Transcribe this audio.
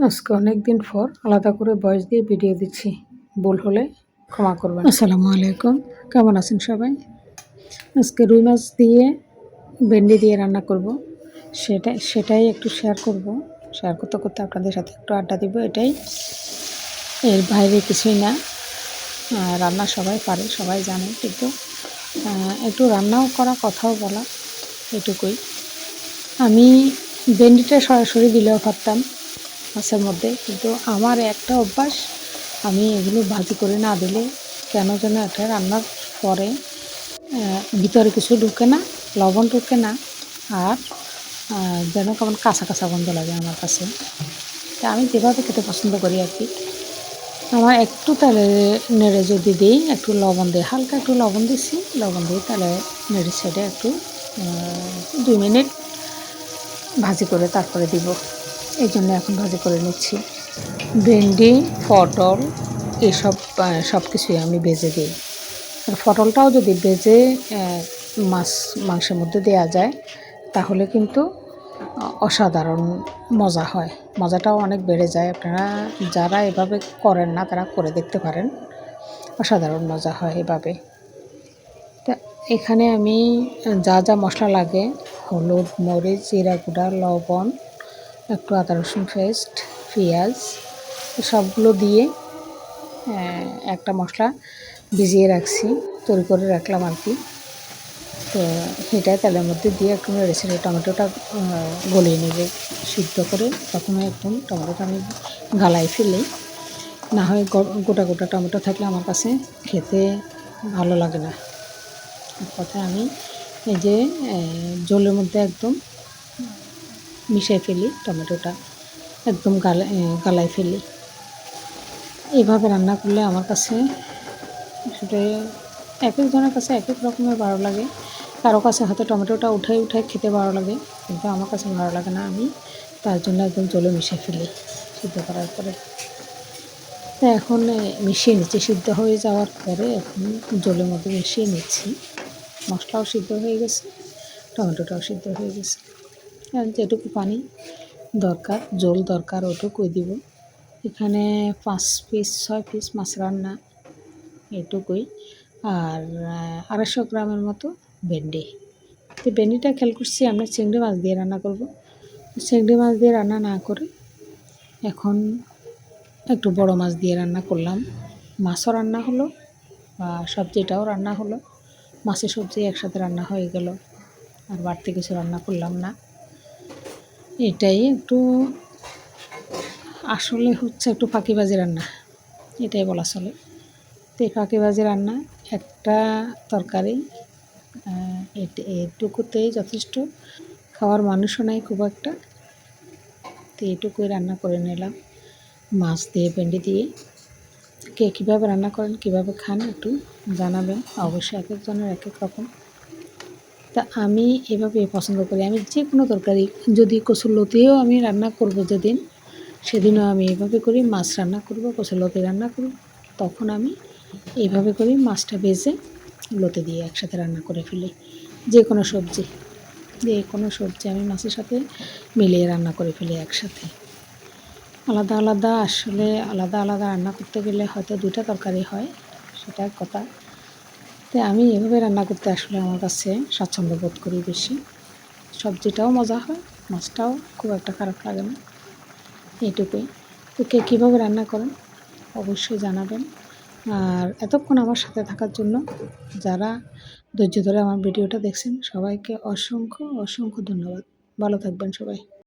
আজকে অনেকদিন পর আলাদা করে ভয়েস দিয়ে ভিডিও দিচ্ছি, ভুল হলে ক্ষমা করবেন। আসসালামু আলাইকুম, কেমন আছেন সবাই? আজকে রুই মাছ দিয়ে ভেন্ডি দিয়ে রান্না করব, সেটাই একটু শেয়ার করব। শেয়ার করতে করতে আপনাদের সাথে একটু আড্ডা দিব, এটাই, এর বাইরে কিছুই না। রান্না সবাই পারে, সবাই জানে, কিন্তু একটু রান্নাও করা, কথাও বলা, এটুকুই। আমি ভেন্ডিটা সরাসরি দিলেও পারতাম মাছের মধ্যে, কিন্তু আমার একটা অভ্যাস, আমি এগুলো ভাজি করে না দিলে কেন যেন একটা রান্নার পরে ভিতরে কিছু ঢুকে না, লবণ ঢুকে না, আর যেন কেমন কাঁচা কাঁচা গন্ধ লাগে আমার কাছে। তা আমি যেভাবে খেতে পছন্দ করি আর কি, আমার একটু তেলে নেড়ে যদি দিই, একটু লবণ দিয়ে, হালকা একটু লবণ দিচ্ছি, লবণ দিয়ে তাহলে নেড়ে ছেড়ে একটু 2 মিনিট ভাজি করে তারপরে দিব। এই জন্য এখন ভাজি করে নিচ্ছি। ভেন্ডি, পটল এসব সব কিছুই আমি ভেজে দিই। আর পটলটাও যদি ভেজে মাংসের মধ্যে দেওয়া যায় তাহলে কিন্তু অসাধারণ মজা হয়, মজাটাও অনেক বেড়ে যায়। আপনারা যারা এভাবে করেন না তারা করে দেখতে পারেন, অসাধারণ মজা হয় এভাবে। তা এখানে আমি যা যা মশলা লাগে, হলুদ, মরিচ, জিরা গুঁড়া, লবণ, একটু আদা রসুন পেস্ট, পেঁয়াজ, সবগুলো দিয়ে একটা মশলা ভিজিয়ে রাখছি, তৈরি করে রাখলাম আর কি। তো সেটাই তেলের মধ্যে দিয়ে একটু নেড়ে ছেড়ে টমেটোটা গলিয়ে নেবে, সিদ্ধ করে। প্রথমে একদম টমেটোটা আমি গালায় ফেলি, না হয় গোটা গোটা টমেটো থাকলে আমার কাছে খেতে ভালো লাগে না। কথা আমি এই যে জলের মধ্যে একদম মিশিয়ে ফেলি, টমেটোটা একদম গালায় ফেলি। এইভাবে রান্না করলে আমার কাছে সেটা এক একজনের কাছে এক এক রকমের ভালো লাগে। কারো কাছে হয়তো টমেটোটা উঠাই খেতে ভালো লাগে, কিন্তু আমার কাছে ভালো লাগে না। আমি তার জন্য একদম জলে মিশিয়ে ফেলি সিদ্ধ করার পরে। তো এখন মিশিয়ে নিচ্ছি, সিদ্ধ হয়ে যাওয়ার পরে এখন জলের মধ্যে মিশিয়ে নিচ্ছি। মশলাও সিদ্ধ হয়ে গেছে, টমেটোটাও সিদ্ধ হয়ে গেছে। আর যেটুকু পানি দরকার, জল দরকার, ওটুকুই দিব। এখানে 5 পিস 6 পিস মাছ রান্না, এটুকুই। আর 250 গ্রামের মতো ভেন্ডি। তো ভেন্ডিটা খেয়াল করছি আমরা চিংড়ি মাছ দিয়ে রান্না করব। চিংড়ি মাছ দিয়ে রান্না না করে এখন একটু বড় মাছ দিয়ে রান্না করলাম। মাছও রান্না হলো, বা সবজিটাও রান্না হলো। মাছের সবজি একসাথে রান্না হয়ে গেল, আর বাড়তি কিছু রান্না করলাম না। এটাই একটু আসলে হচ্ছে একটু ফাঁকিবাজি রান্না, এটাই বলা চলে। তো এই ফাঁকিবাজি রান্না, একটা তরকারি এটুকুতেই যথেষ্ট, খাওয়ার মানুষও নাই খুব একটা। তো এটুকুই রান্না করে নিলাম মাছ দিয়ে, ভেন্ডি দিয়ে। কে কীভাবে রান্না করেন, কীভাবে খান একটু জানাবেন, অবশ্যই এক একজনের এক এক রকম। তা আমি এভাবে পছন্দ করি। আমি যে কোনো তরকারি, যদি কচুরলতিও আমি রান্না করব যেদিন, সেদিনও আমি এভাবে করি। মাছ রান্না করব, কচুরলতি রান্না করব, তখন আমি এইভাবে করি। মাছটা ভেজে লতি দিয়ে একসাথে রান্না করে ফেলি। যে কোনো সবজি আমি মাছের সাথে মিলিয়ে রান্না করে ফেলি একসাথে। আলাদা আলাদা রান্না করতে গেলে হয়তো 2টা তরকারি হয়, সেটা এক কথা। তো আমি এভাবে রান্না করতে আসলে আমার কাছে স্বাচ্ছন্দ্য বোধ করি বেশি। সবজিটাও মজা হয়, মাছটাও খুব একটা খারাপ লাগে না, এইটুকুই। তো কে কীভাবে রান্না করেন অবশ্যই জানাবেন। আর এতক্ষণ আমার সাথে থাকার জন্য, যারা ধৈর্য ধরে আমার ভিডিওটা দেখছেন, সবাইকে অসংখ্য ধন্যবাদ। ভালো থাকবেন সবাই।